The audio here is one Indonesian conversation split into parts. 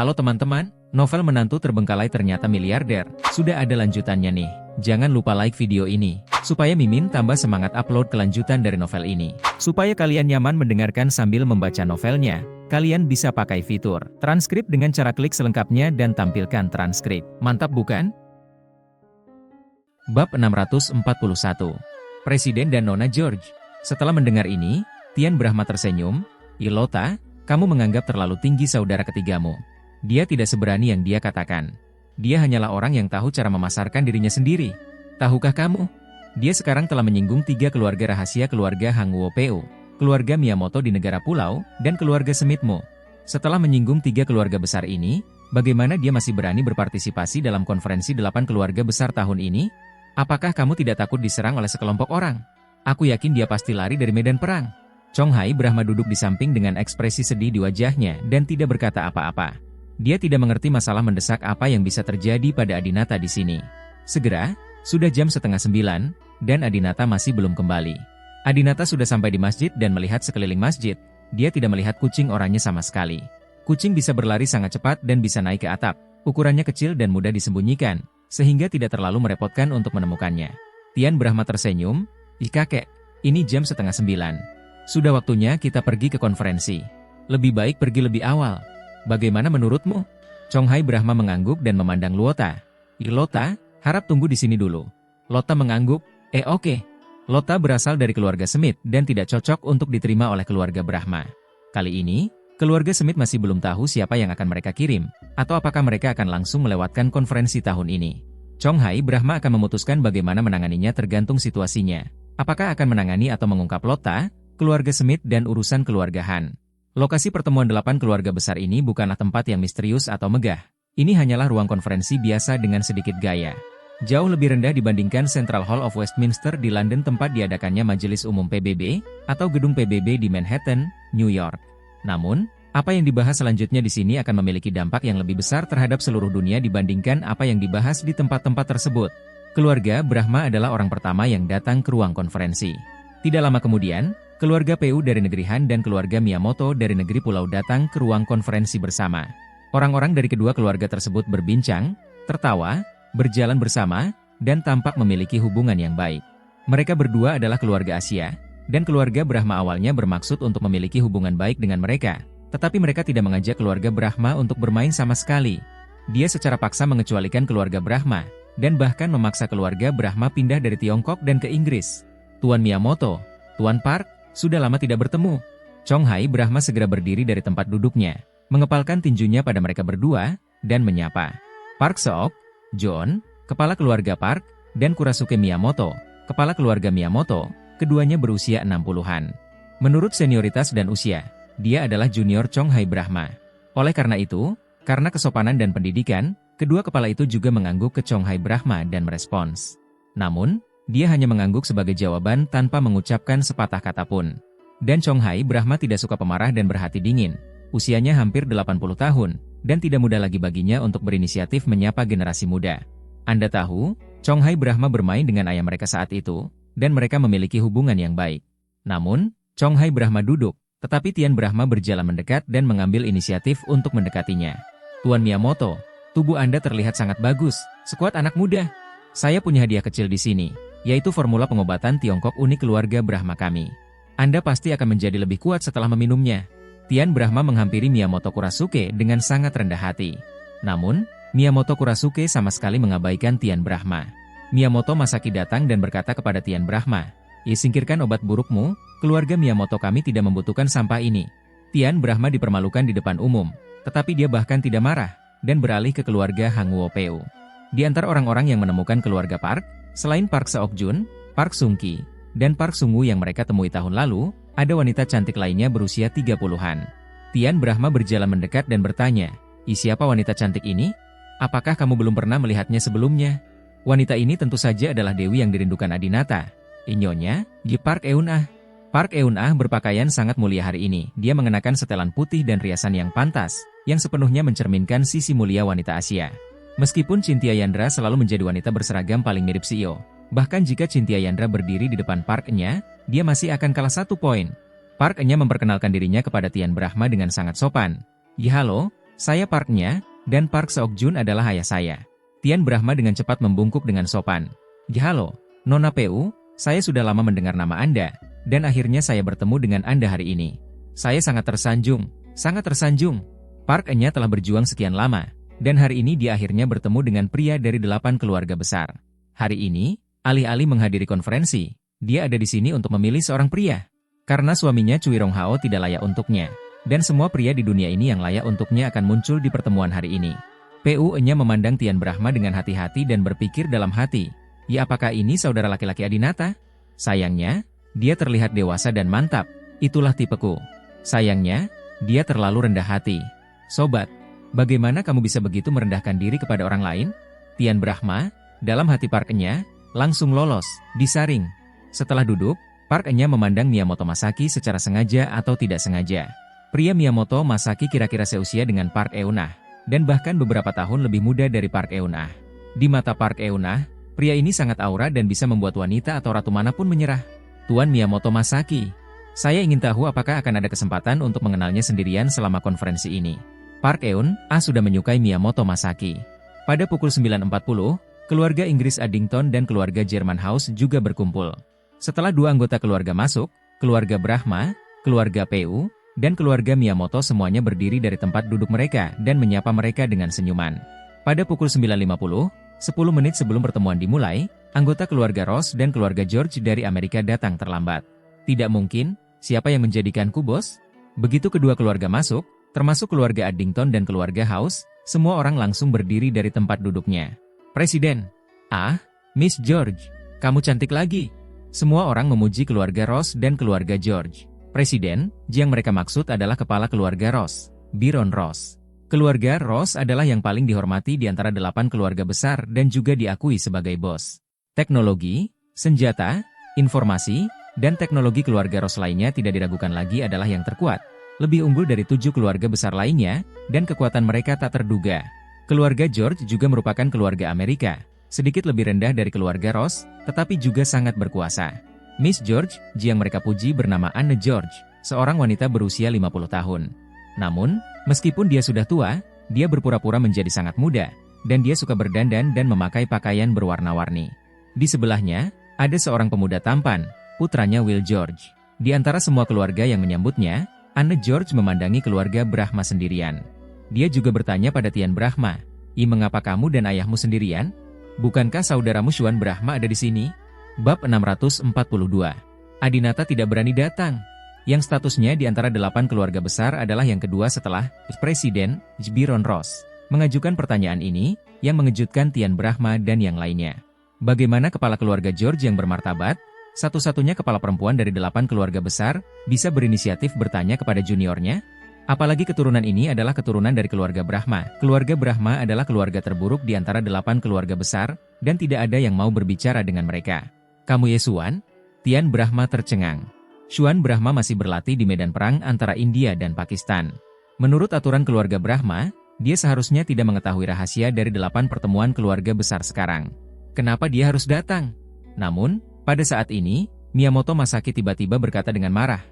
Halo teman-teman, novel Menantu Terbengkalai Ternyata Miliarder, sudah ada lanjutannya nih. Jangan lupa like video ini, supaya Mimin tambah semangat upload kelanjutan dari novel ini. Supaya kalian nyaman mendengarkan sambil membaca novelnya, kalian bisa pakai fitur transkrip dengan cara klik selengkapnya dan tampilkan transkrip. Mantap bukan? Bab 641. Presiden dan Nona George. Setelah mendengar ini, Tian Brahma tersenyum. Ilota, kamu menganggap terlalu tinggi saudara ketigamu. Dia tidak seberani yang dia katakan. Dia hanyalah orang yang tahu cara memasarkan dirinya sendiri. Tahukah kamu? Dia sekarang telah menyinggung 3 keluarga rahasia keluarga Hang Wo-peu, keluarga Miyamoto di negara pulau, dan keluarga Smith-mo. Setelah menyinggung 3 keluarga besar ini, bagaimana dia masih berani berpartisipasi dalam konferensi 8 keluarga besar tahun ini? Apakah kamu tidak takut diserang oleh sekelompok orang? Aku yakin dia pasti lari dari medan perang. Chonghai Brahma duduk di samping dengan ekspresi sedih di wajahnya dan tidak berkata apa-apa. Dia tidak mengerti masalah mendesak apa yang bisa terjadi pada Adinata di sini. Segera, sudah jam 8:30, dan Adinata masih belum kembali. Adinata sudah sampai di masjid dan melihat sekeliling masjid. Dia tidak melihat kucing oranye sama sekali. Kucing bisa berlari sangat cepat dan bisa naik ke atap. Ukurannya kecil dan mudah disembunyikan, sehingga tidak terlalu merepotkan untuk menemukannya. Tian Brahma tersenyum, "Ih kakek, ini jam 8:30. Sudah waktunya kita pergi ke konferensi. Lebih baik pergi lebih awal. Bagaimana menurutmu?" Chonghai Brahma mengangguk dan memandang Luota. "Lota, harap tunggu di sini dulu." Lota mengangguk, oke. Lota berasal dari keluarga Smith dan tidak cocok untuk diterima oleh keluarga Brahma. Kali ini, keluarga Smith masih belum tahu siapa yang akan mereka kirim, atau apakah mereka akan langsung melewatkan konferensi tahun ini. Chonghai Brahma akan memutuskan bagaimana menanganinya tergantung situasinya. Apakah akan menangani atau mengungkap Lota, keluarga Smith dan urusan keluarga Han. Lokasi pertemuan 8 keluarga besar ini bukanlah tempat yang misterius atau megah. Ini hanyalah ruang konferensi biasa dengan sedikit gaya. Jauh lebih rendah dibandingkan Central Hall of Westminster di London tempat diadakannya Majelis Umum PBB, atau Gedung PBB di Manhattan, New York. Namun, apa yang dibahas selanjutnya di sini akan memiliki dampak yang lebih besar terhadap seluruh dunia dibandingkan apa yang dibahas di tempat-tempat tersebut. Keluarga Brahma adalah orang pertama yang datang ke ruang konferensi. Tidak lama kemudian, keluarga Peu dari negeri Han dan keluarga Miyamoto dari negeri pulau datang ke ruang konferensi bersama. Orang-orang dari kedua keluarga tersebut berbincang, tertawa, berjalan bersama, dan tampak memiliki hubungan yang baik. Mereka berdua adalah keluarga Asia, dan keluarga Brahma awalnya bermaksud untuk memiliki hubungan baik dengan mereka, tetapi mereka tidak mengajak keluarga Brahma untuk bermain sama sekali. Dia secara paksa mengecualikan keluarga Brahma, dan bahkan memaksa keluarga Brahma pindah dari Tiongkok dan ke Inggris. Tuan Miyamoto, Tuan Park, sudah lama tidak bertemu. Chonghai Brahma segera berdiri dari tempat duduknya, mengepalkan tinjunya pada mereka berdua, dan menyapa. Park Seok, John, kepala keluarga Park, dan Kurasuke Miyamoto, kepala keluarga Miyamoto, keduanya berusia 60-an. Menurut senioritas dan usia, dia adalah junior Chonghai Brahma. Oleh karena itu, karena kesopanan dan pendidikan, kedua kepala itu juga mengangguk ke Chonghai Brahma dan merespons. Namun, dia hanya mengangguk sebagai jawaban tanpa mengucapkan sepatah kata pun. Dan Chonghai Brahma tidak suka pemarah dan berhati dingin. Usianya hampir 80 tahun, dan tidak mudah lagi baginya untuk berinisiatif menyapa generasi muda. Anda tahu, Chonghai Brahma bermain dengan ayah mereka saat itu, dan mereka memiliki hubungan yang baik. Namun, Chonghai Brahma duduk, tetapi Tian Brahma berjalan mendekat dan mengambil inisiatif untuk mendekatinya. "Tuan Miyamoto, tubuh Anda terlihat sangat bagus, sekuat anak muda. Saya punya hadiah kecil di sini, yaitu formula pengobatan Tiongkok unik keluarga Brahma kami. Anda pasti akan menjadi lebih kuat setelah meminumnya." Tian Brahma menghampiri Miyamoto Kurasuke dengan sangat rendah hati. Namun, Miyamoto Kurasuke sama sekali mengabaikan Tian Brahma. Miyamoto Masaki datang dan berkata kepada Tian Brahma, "Singkirkan obat burukmu, keluarga Miyamoto kami tidak membutuhkan sampah ini." Tian Brahma dipermalukan di depan umum, tetapi dia bahkan tidak marah, dan beralih ke keluarga Hang Wo-peu. Di antara orang-orang yang menemukan keluarga Park, selain Park Seok-jun, Park Sung-ki, dan Park Sung-woo yang mereka temui tahun lalu, ada wanita cantik lainnya berusia 30-an. Tian Brahma berjalan mendekat dan bertanya, "Siapa wanita cantik ini? Apakah kamu belum pernah melihatnya sebelumnya?" Wanita ini tentu saja adalah Dewi yang dirindukan Adinata. Nyonya, Park Eun-ah. Park Eun-ah berpakaian sangat mulia hari ini. Dia mengenakan setelan putih dan riasan yang pantas, yang sepenuhnya mencerminkan sisi mulia wanita Asia. Meskipun Cynthia Yandra selalu menjadi wanita berseragam paling mirip CEO, bahkan jika Cynthia Yandra berdiri di depan Park-nya, dia masih akan kalah 1 poin. Park-nya memperkenalkan dirinya kepada Tian Brahma dengan sangat sopan. "Halo, Saya Parknya, dan Park Seok-jun adalah ayah saya. Tian Brahma dengan cepat membungkuk dengan sopan. Halo, Nona PU, saya sudah lama mendengar nama Anda, dan akhirnya saya bertemu dengan Anda hari ini. Saya sangat tersanjung, sangat tersanjung. Park Enya telah berjuang sekian lama, dan hari ini dia akhirnya bertemu dengan pria dari 8 keluarga besar. Hari ini, alih-alih menghadiri konferensi, dia ada di sini untuk memilih seorang pria. Karena suaminya Cui Rong Hao tidak layak untuknya. Dan semua pria di dunia ini yang layak untuknya akan muncul di pertemuan hari ini. PU-nya memandang Tian Brahma dengan hati-hati dan berpikir dalam hati, ya apakah ini saudara laki-laki Adinata? Sayangnya, dia terlihat dewasa dan mantap, itulah tipeku. Sayangnya, dia terlalu rendah hati. Sobat, bagaimana kamu bisa begitu merendahkan diri kepada orang lain? Tian Brahma, dalam hati Park-nya, langsung lolos, disaring. Setelah duduk, Park-nya memandang Miyamoto Masaki secara sengaja atau tidak sengaja. Pria Miyamoto Masaki kira-kira seusia dengan Park Eun-ah, dan bahkan beberapa tahun lebih muda dari Park Eun-ah. Di mata Park Eun-ah, pria ini sangat aura dan bisa membuat wanita atau ratu manapun menyerah. Tuan Miyamoto Masaki, saya ingin tahu apakah akan ada kesempatan untuk mengenalnya sendirian selama konferensi ini. Park Eun-ah sudah menyukai Miyamoto Masaki. Pada pukul 9.40, keluarga Inggris Addington dan keluarga German House juga berkumpul. Setelah dua anggota keluarga masuk, keluarga Brahma, keluarga PU, dan keluarga Miyamoto semuanya berdiri dari tempat duduk mereka dan menyapa mereka dengan senyuman. Pada pukul 9.50, 10 menit sebelum pertemuan dimulai, anggota keluarga Ross dan keluarga George dari Amerika datang terlambat. Tidak mungkin, siapa yang menjadikanku bos? Begitu kedua keluarga masuk, termasuk keluarga Addington dan keluarga House, semua orang langsung berdiri dari tempat duduknya. Presiden, Miss George, kamu cantik lagi. Semua orang memuji keluarga Ross dan keluarga George. Presiden, yang mereka maksud adalah kepala keluarga Ross, Baron Ross. Keluarga Ross adalah yang paling dihormati di antara 8 keluarga besar dan juga diakui sebagai bos. Teknologi, senjata, informasi, dan teknologi keluarga Ross lainnya tidak diragukan lagi adalah yang terkuat. Lebih unggul dari 7 keluarga besar lainnya, dan kekuatan mereka tak terduga. Keluarga George juga merupakan keluarga Amerika, sedikit lebih rendah dari keluarga Ross, tetapi juga sangat berkuasa. Miss George, yang mereka puji bernama Anne George, seorang wanita berusia 50 tahun. Namun, meskipun dia sudah tua, dia berpura-pura menjadi sangat muda, dan dia suka berdandan dan memakai pakaian berwarna-warni. Di sebelahnya, ada seorang pemuda tampan, putranya Will George. Di antara semua keluarga yang menyambutnya, Anne George memandangi keluarga Brahma sendirian. Dia juga bertanya pada Tian Brahma, mengapa kamu dan ayahmu sendirian? Bukankah saudaramu Xuan Brahma ada di sini? Bab 642. Adinata tidak berani datang. Yang statusnya di antara 8 keluarga besar adalah yang kedua setelah Presiden, Baron Ross. Mengajukan pertanyaan ini, yang mengejutkan Tian Brahma dan yang lainnya. Bagaimana kepala keluarga George yang bermartabat, satu-satunya kepala perempuan dari 8 keluarga besar, bisa berinisiatif bertanya kepada juniornya? Apalagi keturunan ini adalah keturunan dari keluarga Brahma. Keluarga Brahma adalah keluarga terburuk di antara 8 keluarga besar, dan tidak ada yang mau berbicara dengan mereka. Kamu Xuan? Tian Brahma tercengang. Xuan Brahma masih berlatih di medan perang antara India dan Pakistan. Menurut aturan keluarga Brahma, dia seharusnya tidak mengetahui rahasia dari 8 pertemuan keluarga besar sekarang. Kenapa dia harus datang? Namun, pada saat ini, Miyamoto Masaki tiba-tiba berkata dengan marah.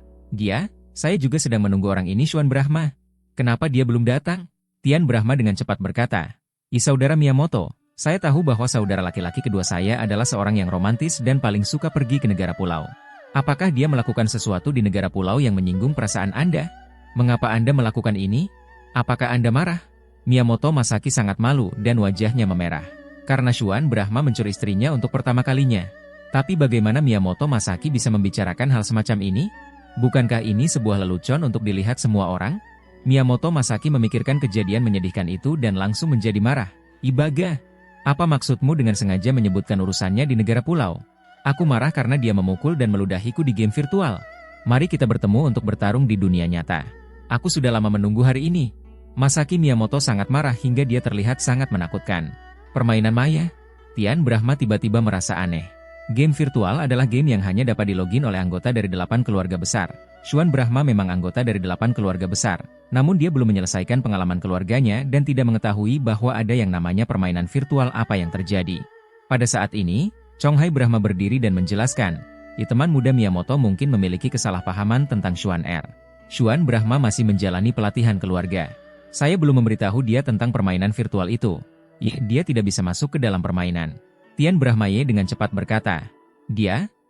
Saya juga sedang menunggu orang ini Xuan Brahma. Kenapa dia belum datang? Tian Brahma dengan cepat berkata, saudara Miyamoto, saya tahu bahwa saudara laki-laki kedua saya adalah seorang yang romantis dan paling suka pergi ke negara pulau. Apakah dia melakukan sesuatu di negara pulau yang menyinggung perasaan Anda? Mengapa Anda melakukan ini? Apakah Anda marah? Miyamoto Masaki sangat malu dan wajahnya memerah. Karena Xuan Brahma mencuri istrinya untuk pertama kalinya. Tapi bagaimana Miyamoto Masaki bisa membicarakan hal semacam ini? Bukankah ini sebuah lelucon untuk dilihat semua orang? Miyamoto Masaki memikirkan kejadian menyedihkan itu dan langsung menjadi marah. Ibaga, apa maksudmu dengan sengaja menyebutkan urusannya di negara pulau? Aku marah karena dia memukul dan meludahiku di game virtual. Mari kita bertemu untuk bertarung di dunia nyata. Aku sudah lama menunggu hari ini. Masaki Miyamoto sangat marah hingga dia terlihat sangat menakutkan. Permainan maya? Tian Brahma tiba-tiba merasa aneh. Game virtual adalah game yang hanya dapat dilogin oleh anggota dari 8 keluarga besar. Xuan Brahma memang anggota dari 8 keluarga besar, namun dia belum menyelesaikan pengalaman keluarganya dan tidak mengetahui bahwa ada yang namanya permainan virtual apa yang terjadi. Pada saat ini, Chonghai Brahma berdiri dan menjelaskan, teman muda Miyamoto mungkin memiliki kesalahpahaman tentang Xuan R. Xuan Brahma masih menjalani pelatihan keluarga. Saya belum memberitahu dia tentang permainan virtual itu. Dia tidak bisa masuk ke dalam permainan. Tian Brahmaye dengan cepat berkata,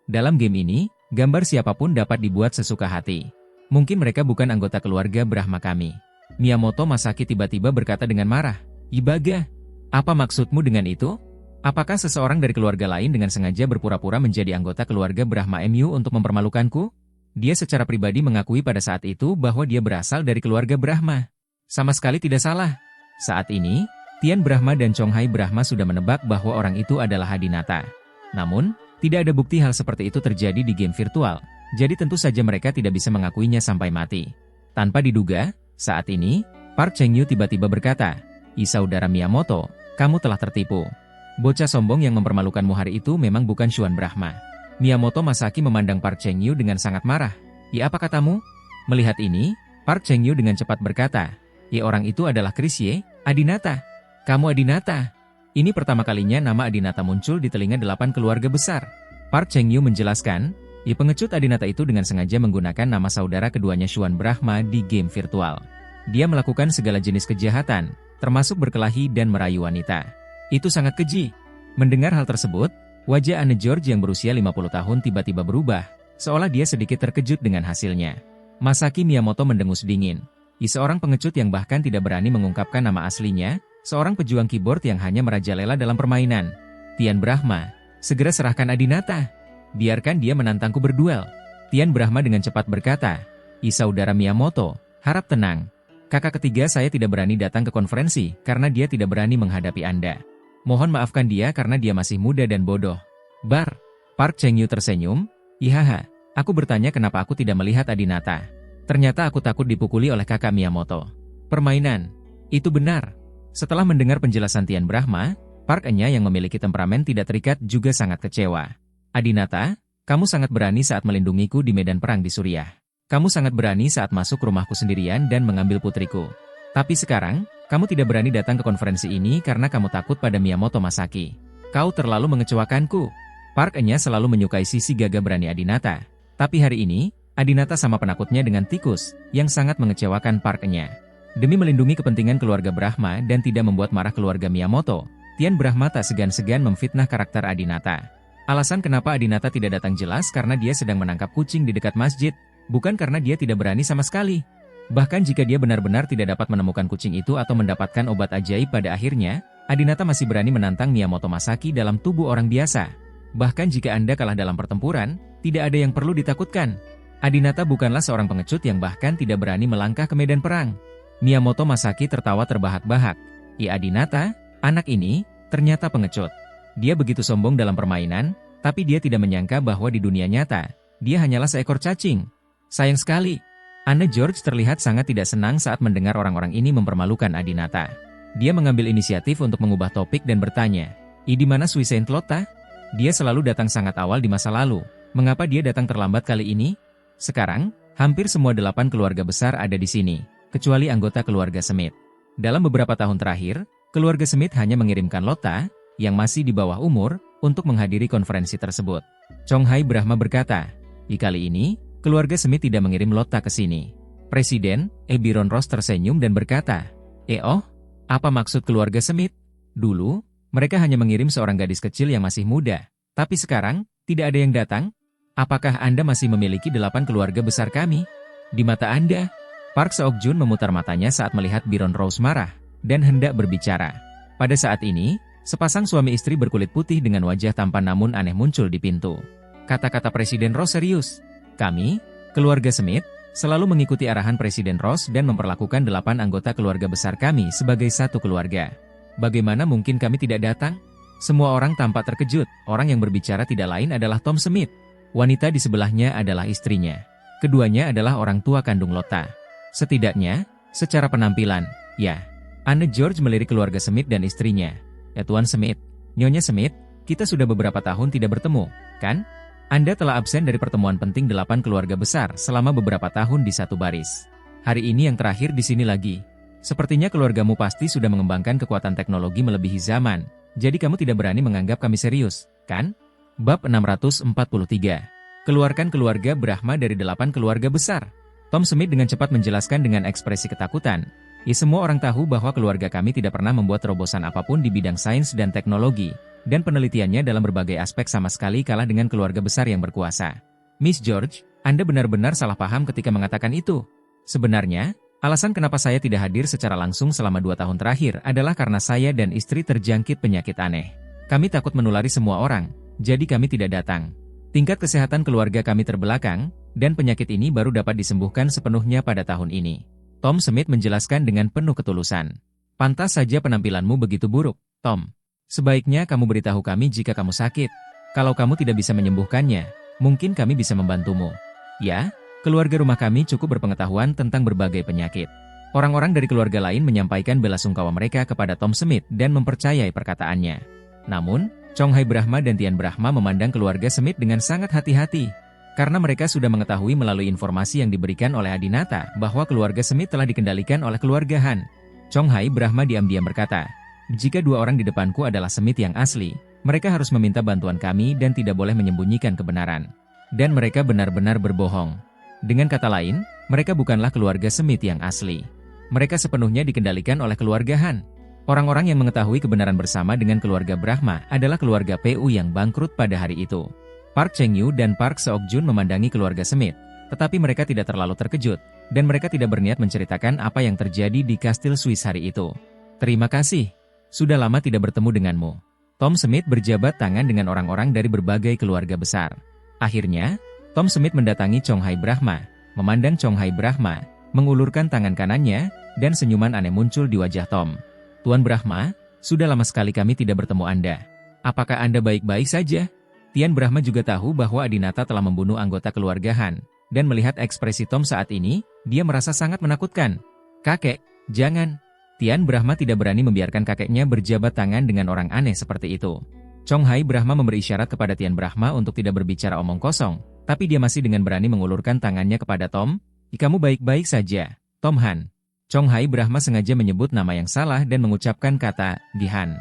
dalam game ini, gambar siapapun dapat dibuat sesuka hati. Mungkin mereka bukan anggota keluarga Brahma kami. Miyamoto Masaki tiba-tiba berkata dengan marah, Ibaga, apa maksudmu dengan itu? Apakah seseorang dari keluarga lain dengan sengaja berpura-pura menjadi anggota keluarga Brahma MU untuk mempermalukanku? Dia secara pribadi mengakui pada saat itu bahwa dia berasal dari keluarga Brahma. Sama sekali tidak salah. Saat ini, Tian Brahma dan Chonghai Brahma sudah menebak bahwa orang itu adalah Hadinata. Namun, tidak ada bukti hal seperti itu terjadi di game virtual, jadi tentu saja mereka tidak bisa mengakuinya sampai mati. Tanpa diduga, saat ini, Park Cheng-yu tiba-tiba berkata, Saudara Miyamoto, kamu telah tertipu. Bocah sombong yang mempermalukanmu hari itu memang bukan Xuan Brahma. Miyamoto Masaki memandang Park Cheng-yu dengan sangat marah. Apa katamu? Melihat ini, Park Cheng-yu dengan cepat berkata, orang itu adalah Chris Adinata. Kamu Adinata. Ini pertama kalinya nama Adinata muncul di telinga 8 keluarga besar. Park Cheng-yu menjelaskan, pengecut Adinata itu dengan sengaja menggunakan nama saudara keduanya Xuan Brahma di game virtual. Dia melakukan segala jenis kejahatan, termasuk berkelahi dan merayu wanita. Itu sangat keji. Mendengar hal tersebut, wajah Anne George yang berusia 50 tahun tiba-tiba berubah, seolah dia sedikit terkejut dengan hasilnya. Masaki Miyamoto mendengus dingin. Seorang pengecut yang bahkan tidak berani mengungkapkan nama aslinya, seorang pejuang keyboard yang hanya merajalela dalam permainan. Tian Brahma, segera serahkan Adinata. Biarkan dia menantangku berduel. Tian Brahma dengan cepat berkata, Saudara Miyamoto, harap tenang. Kakak ketiga saya tidak berani datang ke konferensi karena dia tidak berani menghadapi Anda. Mohon maafkan dia karena dia masih muda dan bodoh. Park Cheng-yu tersenyum, Ihaha, aku bertanya kenapa aku tidak melihat Adinata. Ternyata aku takut dipukuli oleh kakak Miyamoto. Permainan. Itu benar. Setelah mendengar penjelasan Tian Brahma, Park Enya yang memiliki temperamen tidak terikat juga sangat kecewa. Adinata, kamu sangat berani saat melindungiku di medan perang di Suriah. Kamu sangat berani saat masuk rumahku sendirian dan mengambil putriku. Tapi sekarang, kamu tidak berani datang ke konferensi ini karena kamu takut pada Miyamoto Masaki. Kau terlalu mengecewakanku. Park Enya selalu menyukai sisi gagah berani Adinata. Tapi hari ini, Adinata sama penakutnya dengan tikus, yang sangat mengecewakan Park Enya. Demi melindungi kepentingan keluarga Brahma dan tidak membuat marah keluarga Miyamoto, Tian Brahma tak segan-segan memfitnah karakter Adinata. Alasan kenapa Adinata tidak datang jelas karena dia sedang menangkap kucing di dekat masjid, bukan karena dia tidak berani sama sekali. Bahkan jika dia benar-benar tidak dapat menemukan kucing itu atau mendapatkan obat ajaib pada akhirnya, Adinata masih berani menantang Miyamoto Masaki dalam tubuh orang biasa. Bahkan jika Anda kalah dalam pertempuran, tidak ada yang perlu ditakutkan. Adinata bukanlah seorang pengecut yang bahkan tidak berani melangkah ke medan perang. Miyamoto Masaki tertawa terbahak-bahak. Adinata, anak ini, ternyata pengecut. Dia begitu sombong dalam permainan, tapi dia tidak menyangka bahwa di dunia nyata, dia hanyalah seekor cacing. Sayang sekali. Anne George terlihat sangat tidak senang saat mendengar orang-orang ini mempermalukan Adinata. Dia mengambil inisiatif untuk mengubah topik dan bertanya, di mana Sui Saint Lota? Dia selalu datang sangat awal di masa lalu. Mengapa dia datang terlambat kali ini? Sekarang, hampir semua 8 keluarga besar ada di sini, kecuali anggota keluarga Smith. Dalam beberapa tahun terakhir, keluarga Smith hanya mengirimkan Lota, yang masih di bawah umur, untuk menghadiri konferensi tersebut. Chonghai Brahma berkata, kali ini, keluarga Smith tidak mengirim Lota ke sini. Presiden, Byron Ross tersenyum dan berkata, apa maksud keluarga Smith? Dulu, mereka hanya mengirim seorang gadis kecil yang masih muda. Tapi sekarang, tidak ada yang datang? Apakah Anda masih memiliki 8 keluarga besar kami? Di mata Anda? Park Seok-jun memutar matanya saat melihat Byron Ross marah, dan hendak berbicara. Pada saat ini, sepasang suami istri berkulit putih dengan wajah tampan namun aneh muncul di pintu. Kata-kata Presiden Ross serius. Kami, keluarga Smith, selalu mengikuti arahan Presiden Ross dan memperlakukan 8 anggota keluarga besar kami sebagai satu keluarga. Bagaimana mungkin kami tidak datang? Semua orang tampak terkejut. Orang yang berbicara tidak lain adalah Tom Smith. Wanita di sebelahnya adalah istrinya. Keduanya adalah orang tua kandung Lota. Setidaknya, secara penampilan, ya. Anne George melirik keluarga Smith dan istrinya. Tuan Smith, Nyonya Smith, kita sudah beberapa tahun tidak bertemu, kan? Anda telah absen dari pertemuan penting 8 keluarga besar selama beberapa tahun di satu baris. Hari ini yang terakhir di sini lagi. Sepertinya keluargamu pasti sudah mengembangkan kekuatan teknologi melebihi zaman, jadi kamu tidak berani menganggap kami serius, kan? Bab 643. Keluarkan keluarga Brahma dari 8 keluarga besar. Tom Smith dengan cepat menjelaskan dengan ekspresi ketakutan. Semua orang tahu bahwa keluarga kami tidak pernah membuat terobosan apapun di bidang sains dan teknologi, dan penelitiannya dalam berbagai aspek sama sekali kalah dengan keluarga besar yang berkuasa. Miss George, Anda benar-benar salah paham ketika mengatakan itu. Sebenarnya, alasan kenapa saya tidak hadir secara langsung selama 2 tahun terakhir adalah karena saya dan istri terjangkit penyakit aneh. Kami takut menulari semua orang, jadi kami tidak datang. Tingkat kesehatan keluarga kami terbelakang, dan penyakit ini baru dapat disembuhkan sepenuhnya pada tahun ini. Tom Smith menjelaskan dengan penuh ketulusan. Pantas saja penampilanmu begitu buruk, Tom. Sebaiknya kamu beritahu kami jika kamu sakit. Kalau kamu tidak bisa menyembuhkannya, mungkin kami bisa membantumu. Ya, keluarga rumah kami cukup berpengetahuan tentang berbagai penyakit. Orang-orang dari keluarga lain menyampaikan belasungkawa mereka kepada Tom Smith dan mempercayai perkataannya. Namun, Chong Hai Brahma dan Tian Brahma memandang keluarga Smith dengan sangat hati-hati. Karena mereka sudah mengetahui melalui informasi yang diberikan oleh Adinata bahwa keluarga Smith telah dikendalikan oleh keluarga Han. Chong Hai Brahma diam-diam berkata, "Jika 2 orang di depanku adalah Smith yang asli, mereka harus meminta bantuan kami dan tidak boleh menyembunyikan kebenaran. Dan mereka benar-benar berbohong. Dengan kata lain, mereka bukanlah keluarga Smith yang asli. Mereka sepenuhnya dikendalikan oleh keluarga Han. Orang-orang yang mengetahui kebenaran bersama dengan keluarga Brahma adalah keluarga PU yang bangkrut pada hari itu." Park Cheng-yu dan Park Seok-jun memandangi keluarga Smith, tetapi mereka tidak terlalu terkejut, dan mereka tidak berniat menceritakan apa yang terjadi di kastil Swiss hari itu. "Terima kasih. Sudah lama tidak bertemu denganmu." Tom Smith berjabat tangan dengan orang-orang dari berbagai keluarga besar. Akhirnya, Tom Smith mendatangi Chong Hai Brahma, memandang Chong Hai Brahma, mengulurkan tangan kanannya, dan senyuman aneh muncul di wajah Tom. "Tuan Brahma, sudah lama sekali kami tidak bertemu Anda. Apakah Anda baik-baik saja?" Tian Brahma juga tahu bahwa Adinata telah membunuh anggota keluarga Han, dan melihat ekspresi Tom saat ini, dia merasa sangat menakutkan. "Kakek, jangan." Tian Brahma tidak berani membiarkan kakeknya berjabat tangan dengan orang aneh seperti itu. Chong Hai Brahma memberi isyarat kepada Tian Brahma untuk tidak berbicara omong kosong, tapi dia masih dengan berani mengulurkan tangannya kepada Tom. "Kamu baik-baik saja, Tom Han." Chong Hai Brahma sengaja menyebut nama yang salah dan mengucapkan kata, "Di Han."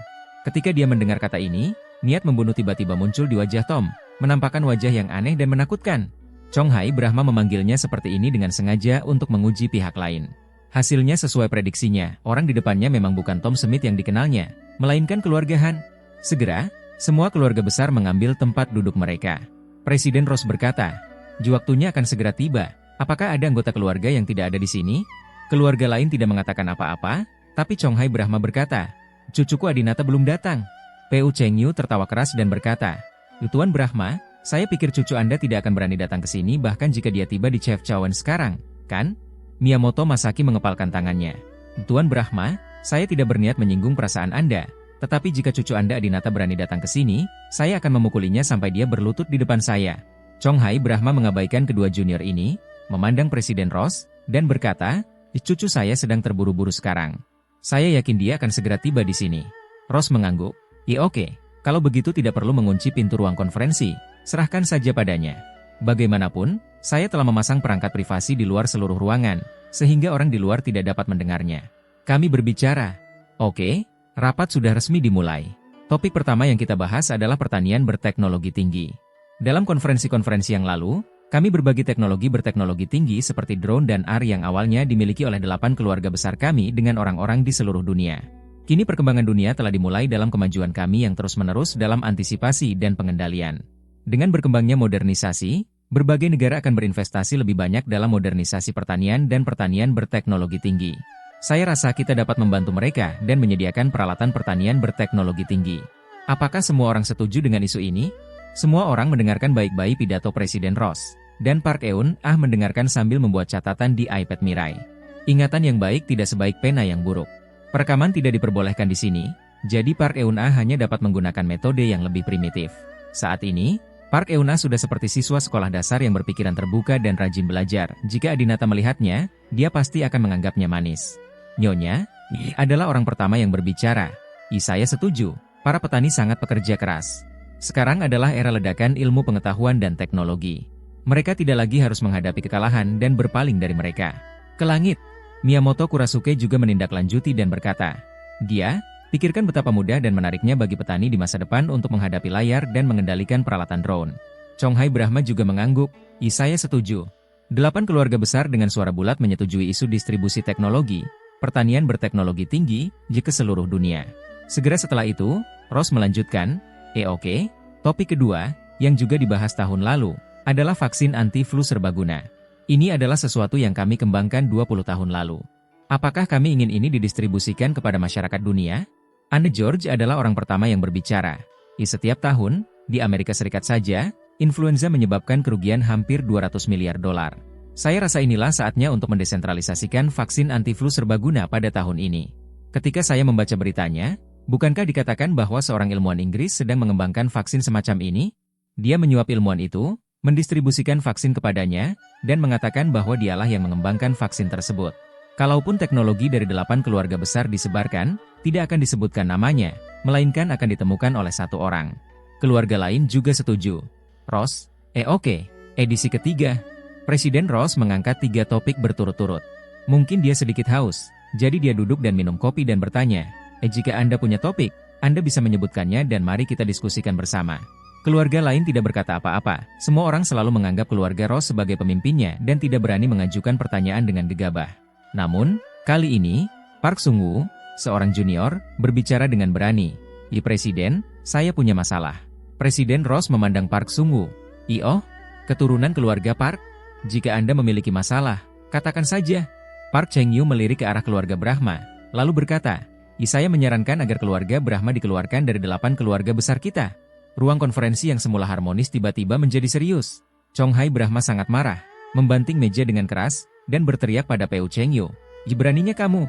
Ketika dia mendengar kata ini, niat membunuh tiba-tiba muncul di wajah Tom, menampakkan wajah yang aneh dan menakutkan. Chong Hai Brahma memanggilnya seperti ini dengan sengaja untuk menguji pihak lain. Hasilnya sesuai prediksinya, orang di depannya memang bukan Tom Smith yang dikenalnya, melainkan keluarga Han. Segera, semua keluarga besar mengambil tempat duduk mereka. Presiden Ross berkata, "Waktunya akan segera tiba. Apakah ada anggota keluarga yang tidak ada di sini?" Keluarga lain tidak mengatakan apa-apa, tapi Chong Hai Brahma berkata, "Cucuku Adinata belum datang." Pu Cheng-yu tertawa keras dan berkata, "Tuan Brahma, saya pikir cucu Anda tidak akan berani datang ke sini bahkan jika dia tiba di Chef Chawan sekarang, kan?" Miyamoto Masaki mengepalkan tangannya. "Tuan Brahma, saya tidak berniat menyinggung perasaan Anda, tetapi jika cucu Anda Adinata berani datang ke sini, saya akan memukulinya sampai dia berlutut di depan saya." Chong Hai Brahma mengabaikan kedua junior ini, memandang Presiden Ross, dan berkata, "Cucu saya sedang terburu-buru sekarang. Saya yakin dia akan segera tiba di sini." Ross mengangguk. Oke, kalau begitu tidak perlu mengunci pintu ruang konferensi, serahkan saja padanya. Bagaimanapun, saya telah memasang perangkat privasi di luar seluruh ruangan, sehingga orang di luar tidak dapat mendengarnya. Kami berbicara. Oke, rapat sudah resmi dimulai. Topik pertama yang kita bahas adalah pertanian berteknologi tinggi. Dalam konferensi-konferensi yang lalu, kami berbagi teknologi berteknologi tinggi seperti drone dan AR yang awalnya dimiliki oleh 8 keluarga besar kami dengan orang-orang di seluruh dunia. Kini perkembangan dunia telah dimulai dalam kemajuan kami yang terus-menerus dalam antisipasi dan pengendalian. Dengan berkembangnya modernisasi, berbagai negara akan berinvestasi lebih banyak dalam modernisasi pertanian dan pertanian berteknologi tinggi. Saya rasa kita dapat membantu mereka dan menyediakan peralatan pertanian berteknologi tinggi. Apakah semua orang setuju dengan isu ini? Semua orang mendengarkan baik-baik pidato Presiden Ross, dan Park Eun-ah mendengarkan sambil membuat catatan di iPad Mirai. Ingatan yang baik tidak sebaik pena yang buruk. Perekaman tidak diperbolehkan di sini, jadi Park Eun-ah hanya dapat menggunakan metode yang lebih primitif. Saat ini, Park Eun-ah sudah seperti siswa sekolah dasar yang berpikiran terbuka dan rajin belajar. Jika Adinata melihatnya, dia pasti akan menganggapnya manis. "Nyonya, adalah orang pertama yang berbicara. Saya setuju, para petani sangat pekerja keras. Sekarang adalah era ledakan ilmu pengetahuan dan teknologi. Mereka tidak lagi harus menghadapi kekalahan dan berpaling dari mereka. Ke langit." Miyamoto Kurasuke juga menindaklanjuti dan berkata, "Dia, pikirkan betapa mudah dan menariknya bagi petani di masa depan untuk menghadapi layar dan mengendalikan peralatan drone." Chong Hai Brahma juga mengangguk, "Saya setuju." 8 keluarga besar dengan suara bulat menyetujui isu distribusi teknologi, pertanian berteknologi tinggi, ke seluruh dunia. Segera setelah itu, Ross melanjutkan, oke, topik kedua, yang juga dibahas tahun lalu, adalah vaksin anti-flu serbaguna. Ini adalah sesuatu yang kami kembangkan 20 tahun lalu. Apakah kami ingin ini didistribusikan kepada masyarakat dunia? Anda George adalah orang pertama yang berbicara. Setiap tahun, di Amerika Serikat saja, influenza menyebabkan kerugian hampir 200 miliar dolar. Saya rasa inilah saatnya untuk mendesentralisasikan vaksin anti-flu serbaguna pada tahun ini. Ketika saya membaca beritanya, bukankah dikatakan bahwa seorang ilmuwan Inggris sedang mengembangkan vaksin semacam ini? Dia menyuap ilmuwan itu, mendistribusikan vaksin kepadanya, dan mengatakan bahwa dialah yang mengembangkan vaksin tersebut. Kalaupun teknologi dari 8 keluarga besar disebarkan, tidak akan disebutkan namanya, melainkan akan ditemukan oleh satu orang. Keluarga lain juga setuju. Ross, oke, edisi ketiga. Presiden Ross mengangkat 3 topik berturut-turut. Mungkin dia sedikit haus, jadi dia duduk dan minum kopi dan bertanya, jika Anda punya topik, Anda bisa menyebutkannya dan mari kita diskusikan bersama. Keluarga lain tidak berkata apa-apa, semua orang selalu menganggap keluarga Ross sebagai pemimpinnya dan tidak berani mengajukan pertanyaan dengan gegabah. Namun, kali ini, Park Sung-woo, seorang junior, berbicara dengan berani. Presiden, saya punya masalah. Presiden Ross memandang Park Sung-woo. Keturunan keluarga Park? Jika Anda memiliki masalah, katakan saja. Park Cheng-yu melirik ke arah keluarga Brahma, lalu berkata, saya menyarankan agar keluarga Brahma dikeluarkan dari 8 keluarga besar kita. Ruang konferensi yang semula harmonis tiba-tiba menjadi serius. Chong Hai Brahma sangat marah, membanting meja dengan keras, dan berteriak pada Peu Cheng-yu. Beraninya kamu,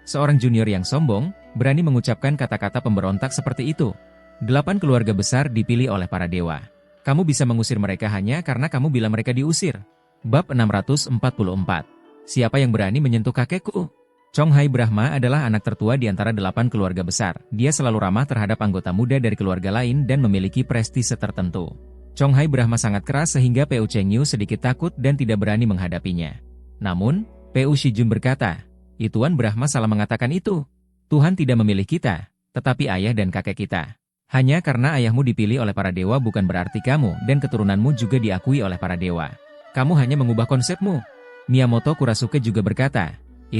seorang junior yang sombong, berani mengucapkan kata-kata pemberontak seperti itu. 8 keluarga besar dipilih oleh para dewa. Kamu bisa mengusir mereka hanya karena kamu bilang mereka diusir. Bab 644. Siapa yang berani menyentuh kakekku? Chong Hai Brahma adalah anak tertua di antara 8 keluarga besar. Dia selalu ramah terhadap anggota muda dari keluarga lain dan memiliki prestise tertentu. Chong Hai Brahma sangat keras sehingga Peu Cheng-yu sedikit takut dan tidak berani menghadapinya. Namun, Peu Shijun berkata, Tuan Brahma salah mengatakan itu. Tuhan tidak memilih kita, tetapi ayah dan kakek kita. Hanya karena ayahmu dipilih oleh para dewa bukan berarti kamu dan keturunanmu juga diakui oleh para dewa. Kamu hanya mengubah konsepmu. Miyamoto Kurasuke juga berkata,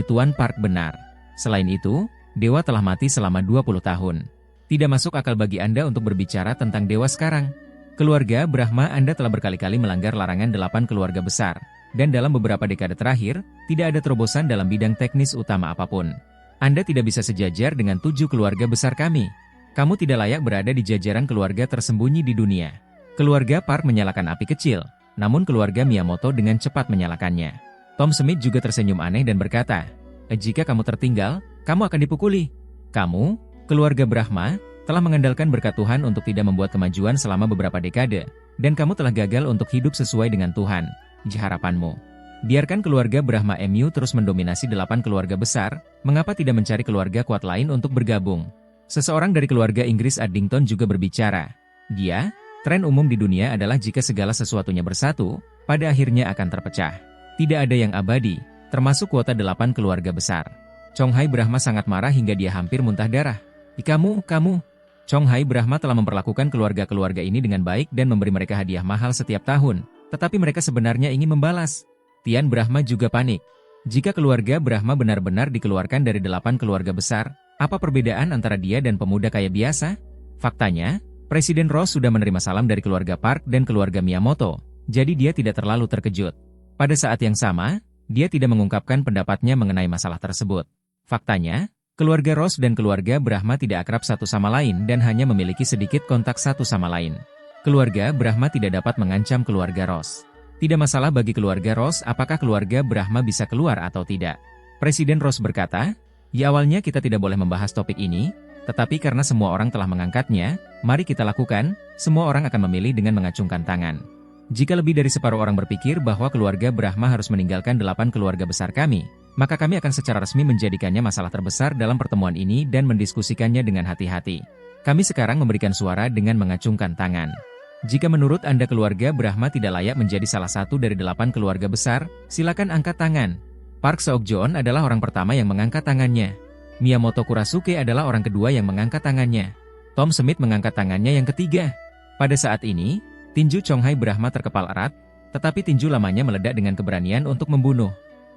Tuan Park benar. Selain itu, dewa telah mati selama 20 tahun. Tidak masuk akal bagi Anda untuk berbicara tentang dewa sekarang. Keluarga Brahma Anda telah berkali-kali melanggar larangan 8 keluarga besar. Dan dalam beberapa dekade terakhir, tidak ada terobosan dalam bidang teknis utama apapun. Anda tidak bisa sejajar dengan 7 keluarga besar kami. Kamu tidak layak berada di jajaran keluarga tersembunyi di dunia. Keluarga Park menyalakan api kecil, namun keluarga Miyamoto dengan cepat menyalakannya. Tom Smith juga tersenyum aneh dan berkata, jika kamu tertinggal, kamu akan dipukuli. Kamu, keluarga Brahma, telah mengandalkan berkat Tuhan untuk tidak membuat kemajuan selama beberapa dekade, dan kamu telah gagal untuk hidup sesuai dengan Tuhan, harapanmu. Biarkan keluarga Brahma MU terus mendominasi 8 keluarga besar, mengapa tidak mencari keluarga kuat lain untuk bergabung? Seseorang dari keluarga Inggris Addington juga berbicara. Tren umum di dunia adalah jika segala sesuatunya bersatu, pada akhirnya akan terpecah. Tidak ada yang abadi, termasuk kuota 8 keluarga besar. Chong Hai Brahma sangat marah hingga dia hampir muntah darah. Kamu. Chong Hai Brahma telah memperlakukan keluarga-keluarga ini dengan baik dan memberi mereka hadiah mahal setiap tahun, tetapi mereka sebenarnya ingin membalas. Tian Brahma juga panik. Jika keluarga Brahma benar-benar dikeluarkan dari 8 keluarga besar, apa perbedaan antara dia dan pemuda kaya biasa? Faktanya, Presiden Ross sudah menerima salam dari keluarga Park dan keluarga Miyamoto, jadi dia tidak terlalu terkejut. Pada saat yang sama, dia tidak mengungkapkan pendapatnya mengenai masalah tersebut. Faktanya, keluarga Ross dan keluarga Brahma tidak akrab satu sama lain dan hanya memiliki sedikit kontak satu sama lain. Keluarga Brahma tidak dapat mengancam keluarga Ross. Tidak masalah bagi keluarga Ross apakah keluarga Brahma bisa keluar atau tidak. Presiden Ross berkata, awalnya kita tidak boleh membahas topik ini, tetapi karena semua orang telah mengangkatnya, mari kita lakukan, semua orang akan memilih dengan mengacungkan tangan. Jika lebih dari separuh orang berpikir bahwa keluarga Brahma harus meninggalkan 8 keluarga besar kami, maka kami akan secara resmi menjadikannya masalah terbesar dalam pertemuan ini dan mendiskusikannya dengan hati-hati. Kami sekarang memberikan suara dengan mengacungkan tangan. Jika menurut Anda keluarga Brahma tidak layak menjadi salah satu dari 8 keluarga besar, silakan angkat tangan. Park Seok-jeon adalah orang pertama yang mengangkat tangannya. Miyamoto Kurasuke adalah orang kedua yang mengangkat tangannya. Tom Smith mengangkat tangannya yang ketiga. Pada saat ini, tinju Chong Hai Brahma terkepal erat, tetapi tinju lamanya meledak dengan keberanian untuk membunuh.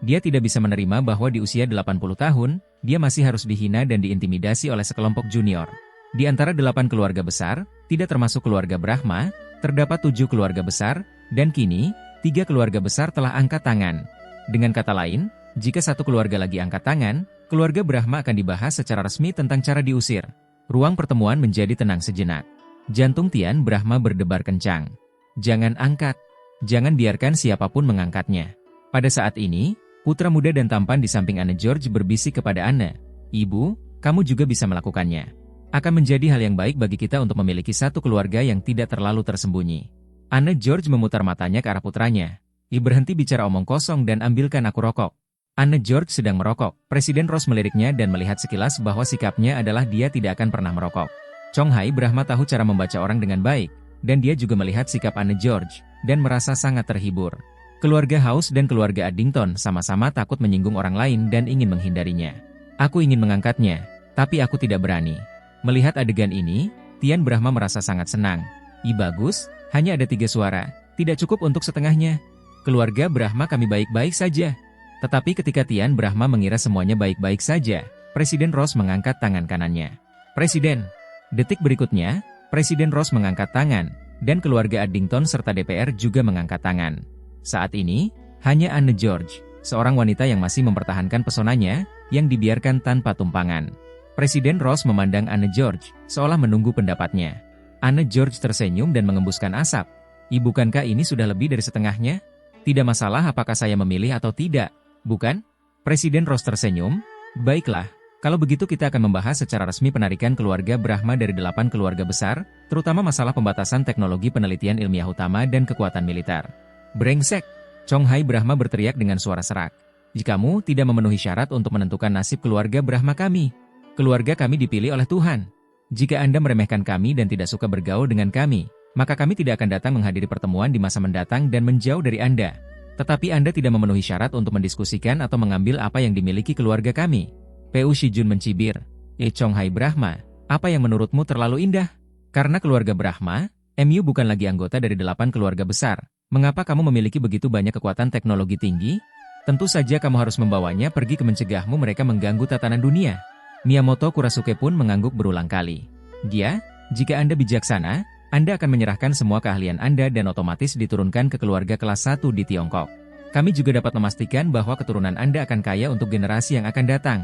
Dia tidak bisa menerima bahwa di usia 80 tahun, dia masih harus dihina dan diintimidasi oleh sekelompok junior. Di antara 8 keluarga besar, tidak termasuk keluarga Brahma, terdapat 7 keluarga besar, dan kini, 3 keluarga besar telah angkat tangan. Dengan kata lain, jika satu keluarga lagi angkat tangan, keluarga Brahma akan dibahas secara resmi tentang cara diusir. Ruang pertemuan menjadi tenang sejenak. Jantung Tian Brahma berdebar kencang. Jangan angkat. Jangan biarkan siapapun mengangkatnya. Pada saat ini, putra muda dan tampan di samping Anne George berbisik kepada Anne. Ibu, kamu juga bisa melakukannya. Akan menjadi hal yang baik bagi kita untuk memiliki satu keluarga yang tidak terlalu tersembunyi. Anne George memutar matanya ke arah putranya. Berhenti bicara omong kosong dan ambilkan aku rokok. Anne George sedang merokok. Presiden Ross meliriknya dan melihat sekilas bahwa sikapnya adalah dia tidak akan pernah merokok. Chonghai Brahma tahu cara membaca orang dengan baik, dan dia juga melihat sikap Anne George, dan merasa sangat terhibur. Keluarga House dan keluarga Addington sama-sama takut menyinggung orang lain dan ingin menghindarinya. Aku ingin mengangkatnya, tapi aku tidak berani. Melihat adegan ini, Tian Brahma merasa sangat senang. Bagus, hanya ada 3 suara, tidak cukup untuk setengahnya. Keluarga Brahma kami baik-baik saja. Tetapi ketika Tian Brahma mengira semuanya baik-baik saja, Presiden Ross mengangkat tangan kanannya. Presiden. Detik berikutnya, Presiden Ross mengangkat tangan, dan keluarga Addington serta DPR juga mengangkat tangan. Saat ini, hanya Anne George, seorang wanita yang masih mempertahankan pesonanya, yang dibiarkan tanpa tumpangan. Presiden Ross memandang Anne George, seolah menunggu pendapatnya. Anne George tersenyum dan mengembuskan asap. Bukankah ini sudah lebih dari setengahnya? Tidak masalah apakah saya memilih atau tidak, bukan? Presiden Ross tersenyum. Baiklah, kalau begitu kita akan membahas secara resmi penarikan keluarga Brahma dari 8 keluarga besar, terutama masalah pembatasan teknologi penelitian ilmiah utama dan kekuatan militer. Brengsek! Chonghai Brahma berteriak dengan suara serak. Kamu tidak memenuhi syarat untuk menentukan nasib keluarga Brahma kami. Keluarga kami dipilih oleh Tuhan. Jika Anda meremehkan kami dan tidak suka bergaul dengan kami, maka kami tidak akan datang menghadiri pertemuan di masa mendatang dan menjauh dari Anda. Tetapi Anda tidak memenuhi syarat untuk mendiskusikan atau mengambil apa yang dimiliki keluarga kami. Pu Shijun mencibir. Chonghai Brahma, apa yang menurutmu terlalu indah? Karena keluarga Brahma, MU bukan lagi anggota dari 8 keluarga besar. Mengapa kamu memiliki begitu banyak kekuatan teknologi tinggi? Tentu saja kamu harus membawanya pergi ke mencegahmu mereka mengganggu tatanan dunia. Miyamoto Kurasuke pun mengangguk berulang kali. Dia, jika Anda bijaksana, Anda akan menyerahkan semua keahlian Anda dan otomatis diturunkan ke keluarga kelas 1 di Tiongkok. Kami juga dapat memastikan bahwa keturunan Anda akan kaya untuk generasi yang akan datang.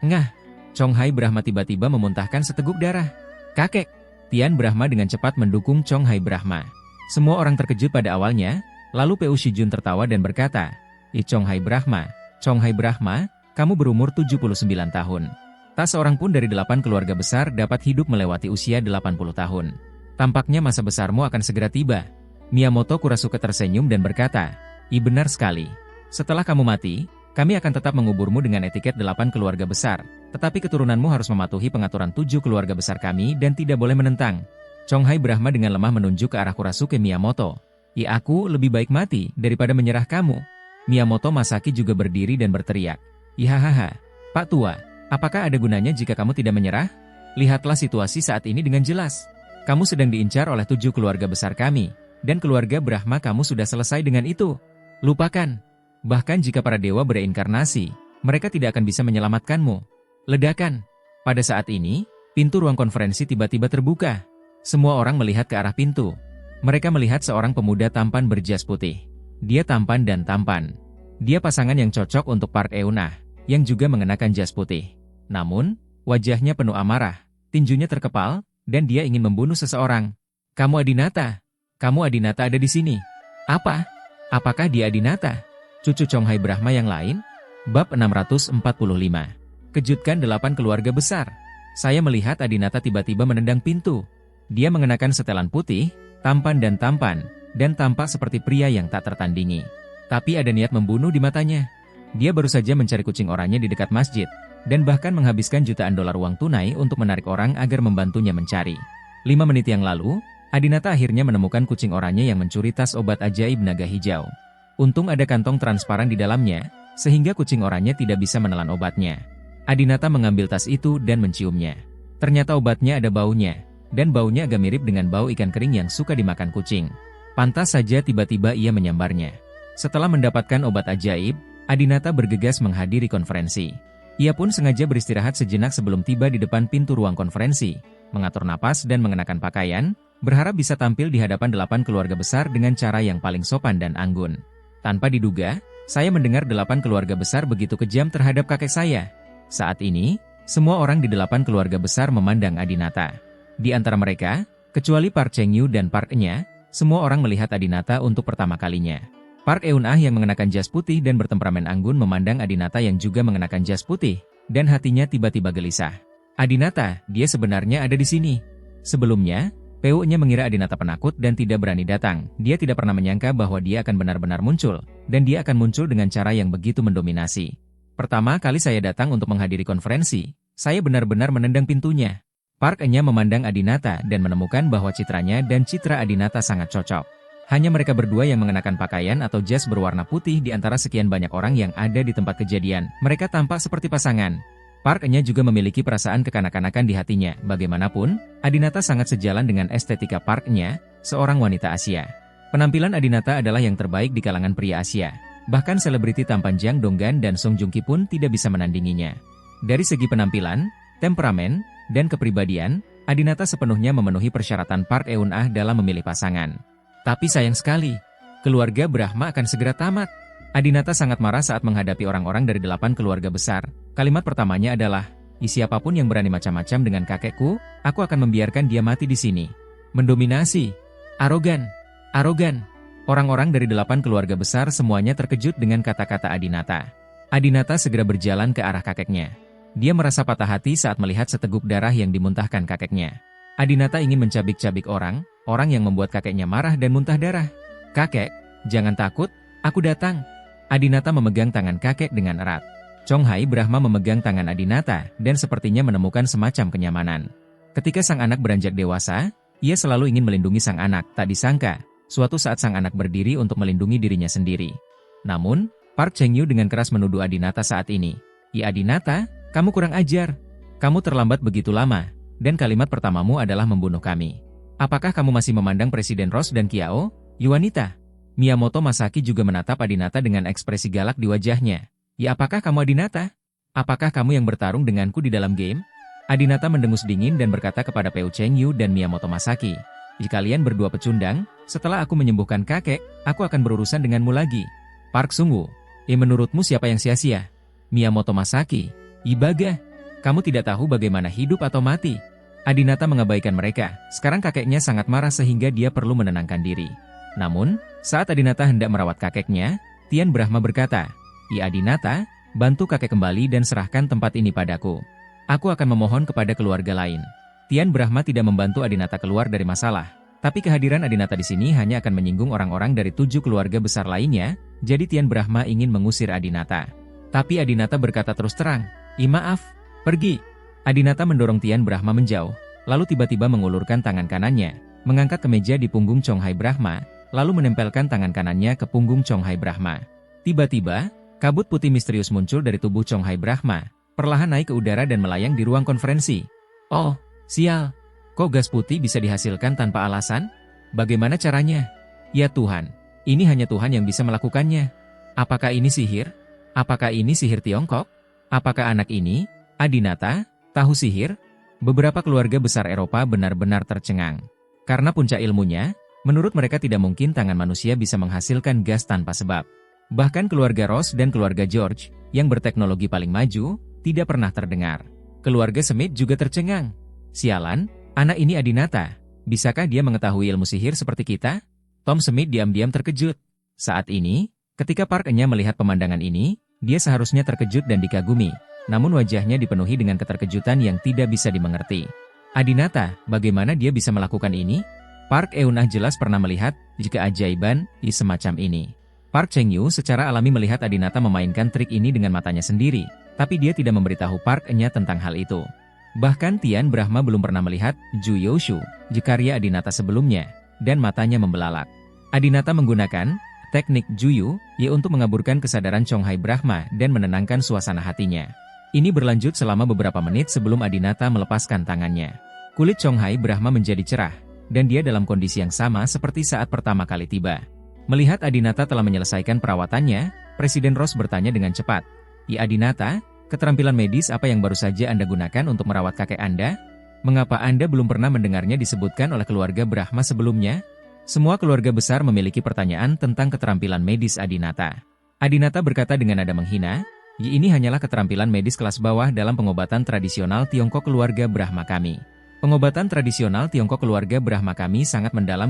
Ngah! Chonghai Brahma tiba-tiba memuntahkan seteguk darah. Kakek! Tian Brahma dengan cepat mendukung Chonghai Brahma. Semua orang terkejut pada awalnya, lalu Pu Shijun tertawa dan berkata, Chonghai Brahma, kamu berumur 79 tahun. Tak seorang pun dari 8 keluarga besar dapat hidup melewati usia 80 tahun. Tampaknya masa besarmu akan segera tiba. Miyamoto Kurasuke tersenyum dan berkata, benar sekali. Setelah kamu mati, kami akan tetap menguburmu dengan etiket 8 keluarga besar, tetapi keturunanmu harus mematuhi pengaturan 7 keluarga besar kami dan tidak boleh menentang. Chonghai Brahma dengan lemah menunjuk ke arah Kurasuke Miyamoto. Aku lebih baik mati daripada menyerah kamu. Miyamoto Masaki juga berdiri dan berteriak. Hahaha, Pak Tua, apakah ada gunanya jika kamu tidak menyerah? Lihatlah situasi saat ini dengan jelas. Kamu sedang diincar oleh 7 keluarga besar kami, dan keluarga Brahma kamu sudah selesai dengan itu. Lupakan. Bahkan jika para dewa bereinkarnasi, mereka tidak akan bisa menyelamatkanmu. Ledakan. Pada saat ini, pintu ruang konferensi tiba-tiba terbuka. Semua orang melihat ke arah pintu. Mereka melihat seorang pemuda tampan berjas putih. Dia tampan dan tampan. Dia pasangan yang cocok untuk Park Eunah, yang juga mengenakan jas putih. Namun, wajahnya penuh amarah, tinjunya terkepal, dan dia ingin membunuh seseorang. Kamu Adinata? Kamu Adinata ada di sini. Apa? Apakah dia Adinata? Cucu Chonghai Brahma yang lain? Bab 645. Kejutkan 8 keluarga besar. Saya melihat Adinata tiba-tiba menendang pintu. Dia mengenakan setelan putih, tampan, dan tampak seperti pria yang tak tertandingi. Tapi ada niat membunuh di matanya. Dia baru saja mencari kucing oranye di dekat masjid, dan bahkan menghabiskan jutaan dolar uang tunai untuk menarik orang agar membantunya mencari. 5 menit yang lalu, Adinata akhirnya menemukan kucing oranye yang mencuri tas obat ajaib naga hijau. Untung ada kantong transparan di dalamnya, sehingga kucing oranye tidak bisa menelan obatnya. Adinata mengambil tas itu dan menciumnya. Ternyata obatnya ada baunya. Dan baunya agak mirip dengan bau ikan kering yang suka dimakan kucing. Pantas saja tiba-tiba ia menyambarnya. Setelah mendapatkan obat ajaib, Adinata bergegas menghadiri konferensi. Ia pun sengaja beristirahat sejenak sebelum tiba di depan pintu ruang konferensi, mengatur napas dan mengenakan pakaian, berharap bisa tampil di hadapan 8 keluarga besar dengan cara yang paling sopan dan anggun. Tanpa diduga, saya mendengar 8 keluarga besar begitu kejam terhadap kakek saya. Saat ini, semua orang di 8 keluarga besar memandang Adinata. Di antara mereka, kecuali Park Cheng-yu dan Park Enya, semua orang melihat Adinata untuk pertama kalinya. Park Eun-ah yang mengenakan jas putih dan bertemperamen anggun memandang Adinata yang juga mengenakan jas putih, dan hatinya tiba-tiba gelisah. Adinata, dia sebenarnya ada di sini. Sebelumnya, PU-nya mengira Adinata penakut dan tidak berani datang. Dia tidak pernah menyangka bahwa dia akan benar-benar muncul, dan dia akan muncul dengan cara yang begitu mendominasi. Pertama kali saya datang untuk menghadiri konferensi, saya benar-benar menendang pintunya. Park Enya memandang Adinata dan menemukan bahwa citranya dan citra Adinata sangat cocok. Hanya mereka berdua yang mengenakan pakaian atau jas berwarna putih di antara sekian banyak orang yang ada di tempat kejadian. Mereka tampak seperti pasangan. Park Enya juga memiliki perasaan kekanak-kanakan di hatinya. Bagaimanapun, Adinata sangat sejalan dengan estetika Park Enya, seorang wanita Asia. Penampilan Adinata adalah yang terbaik di kalangan pria Asia. Bahkan selebriti tampan Jang Donggan dan Song Joong Ki pun tidak bisa menandinginya. Dari segi penampilan, temperamen, dan kepribadian, Adinata sepenuhnya memenuhi persyaratan Park Eun-ah dalam memilih pasangan. Tapi sayang sekali, keluarga Brahma akan segera tamat. Adinata sangat marah saat menghadapi orang-orang dari 8 keluarga besar. Kalimat pertamanya adalah, siapapun yang berani macam-macam dengan kakekku, aku akan membiarkan dia mati di sini. Mendominasi. Arogan. Arogan. Orang-orang dari 8 keluarga besar semuanya terkejut dengan kata-kata Adinata. Adinata segera berjalan ke arah kakeknya. Dia merasa patah hati saat melihat seteguk darah yang dimuntahkan kakeknya. Adinata ingin mencabik-cabik orang yang membuat kakeknya marah dan muntah darah. Kakek, jangan takut, aku datang. Adinata memegang tangan kakek dengan erat. Chonghai Brahma memegang tangan Adinata dan sepertinya menemukan semacam kenyamanan. Ketika sang anak beranjak dewasa, ia selalu ingin melindungi sang anak. Tak disangka, suatu saat sang anak berdiri untuk melindungi dirinya sendiri. Namun, Park Cheng-yu dengan keras menuduh Adinata saat ini. "Ya Adinata, kamu kurang ajar. Kamu terlambat begitu lama, dan kalimat pertamamu adalah membunuh kami. Apakah kamu masih memandang Presiden Ross dan Kiao, Yuanita?" Miyamoto Masaki juga menatap Adinata dengan ekspresi galak di wajahnya. "Ya apakah kamu Adinata? Apakah kamu yang bertarung denganku di dalam game?" Adinata mendengus dingin dan berkata kepada Peu Cheng-yu dan Miyamoto Masaki, "Jika kalian berdua pecundang, setelah aku menyembuhkan kakek, aku akan berurusan denganmu lagi." Park Sung-woo, menurutmu siapa yang sia-sia? Miyamoto Masaki, "Ibaga, kamu tidak tahu bagaimana hidup atau mati." Adinata mengabaikan mereka. Sekarang kakeknya sangat marah sehingga dia perlu menenangkan diri. Namun, saat Adinata hendak merawat kakeknya, Tian Brahma berkata, "Ya Adinata, bantu kakek kembali dan serahkan tempat ini padaku. Aku akan memohon kepada keluarga lain." Tian Brahma tidak membantu Adinata keluar dari masalah. Tapi kehadiran Adinata di sini hanya akan menyinggung orang-orang dari 7 keluarga besar lainnya, jadi Tian Brahma ingin mengusir Adinata. Tapi Adinata berkata terus terang, Maaf, pergi." Adinata mendorong Tian Brahma menjauh, lalu tiba-tiba mengulurkan tangan kanannya, mengangkat kemeja di punggung Chonghai Brahma, lalu menempelkan tangan kanannya ke punggung Chonghai Brahma. Tiba-tiba, kabut putih misterius muncul dari tubuh Chonghai Brahma, perlahan naik ke udara dan melayang di ruang konferensi. "Oh, sial. Kok gas putih bisa dihasilkan tanpa alasan? Bagaimana caranya? Ya Tuhan, ini hanya Tuhan yang bisa melakukannya. Apakah ini sihir? Apakah ini sihir Tiongkok? Apakah anak ini, Adinata, tahu sihir?" Beberapa keluarga besar Eropa benar-benar tercengang. Karena puncak ilmunya, menurut mereka tidak mungkin tangan manusia bisa menghasilkan gas tanpa sebab. Bahkan keluarga Ross dan keluarga George, yang berteknologi paling maju, tidak pernah terdengar. Keluarga Smith juga tercengang. "Sialan, anak ini Adinata. Bisakah dia mengetahui ilmu sihir seperti kita?" Tom Smith diam-diam terkejut. Saat ini, ketika Park Enya melihat pemandangan ini, dia seharusnya terkejut dan dikagumi. Namun wajahnya dipenuhi dengan keterkejutan yang tidak bisa dimengerti. "Adinata, bagaimana dia bisa melakukan ini?" Park Eun-ah jelas pernah melihat keajaiban semacam ini. Park Cheng-yu secara alami melihat Adinata memainkan trik ini dengan matanya sendiri, tapi dia tidak memberitahu Park Enya tentang hal itu. Bahkan Tian Brahma belum pernah melihat Ju Youshu, karya Adinata sebelumnya, dan matanya membelalak. Adinata menggunakan teknik Juyu untuk mengaburkan kesadaran Chonghai Brahma dan menenangkan suasana hatinya. Ini berlanjut selama beberapa menit sebelum Adinata melepaskan tangannya. Kulit Chonghai Brahma menjadi cerah, dan dia dalam kondisi yang sama seperti saat pertama kali tiba. Melihat Adinata telah menyelesaikan perawatannya, Presiden Ross bertanya dengan cepat. I Adinata, keterampilan medis apa yang baru saja Anda gunakan untuk merawat kakek Anda? Mengapa Anda belum pernah mendengarnya disebutkan oleh keluarga Brahma sebelumnya? Semua keluarga besar memiliki pertanyaan tentang keterampilan medis Adinata. Adinata berkata dengan nada menghina, ini hanyalah keterampilan medis kelas bawah dalam pengobatan tradisional Tiongkok keluarga Brahma kami. Pengobatan tradisional Tiongkok keluarga Brahma kami sangat mendalam,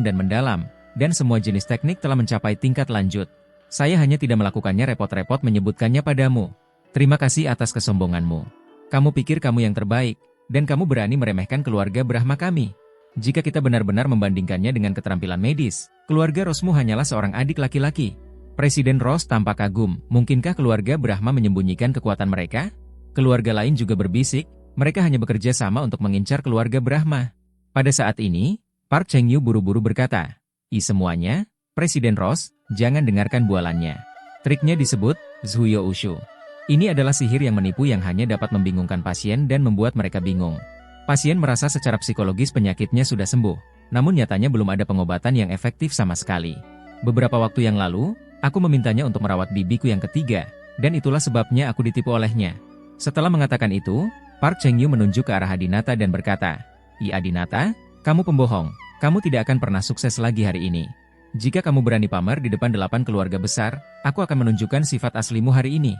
dan semua jenis teknik telah mencapai tingkat lanjut. Saya hanya tidak melakukannya repot-repot menyebutkannya padamu. Terima kasih atas kesombonganmu. Kamu pikir kamu yang terbaik, dan kamu berani meremehkan keluarga Brahma kami. Jika kita benar-benar membandingkannya dengan keterampilan medis, keluarga Rossmu hanyalah seorang adik laki-laki. Presiden Ross tampak kagum, mungkinkah keluarga Brahma menyembunyikan kekuatan mereka? Keluarga lain juga berbisik, mereka hanya bekerja sama untuk mengincar keluarga Brahma. Pada saat ini, Park Cheng-yu buru-buru berkata, semuanya, Presiden Ross, jangan dengarkan bualannya. Triknya disebut, Zhuyo Ushu. Ini adalah sihir yang menipu yang hanya dapat membingungkan pasien dan membuat mereka bingung. Pasien merasa secara psikologis penyakitnya sudah sembuh, namun nyatanya belum ada pengobatan yang efektif sama sekali. Beberapa waktu yang lalu, aku memintanya untuk merawat bibiku yang ketiga, dan itulah sebabnya aku ditipu olehnya. Setelah mengatakan itu, Park Cheng-yu menunjuk ke arah Adinata dan berkata, Adinata, kamu pembohong, kamu tidak akan pernah sukses lagi hari ini. Jika kamu berani pamer di depan 8 keluarga besar, aku akan menunjukkan sifat aslimu hari ini.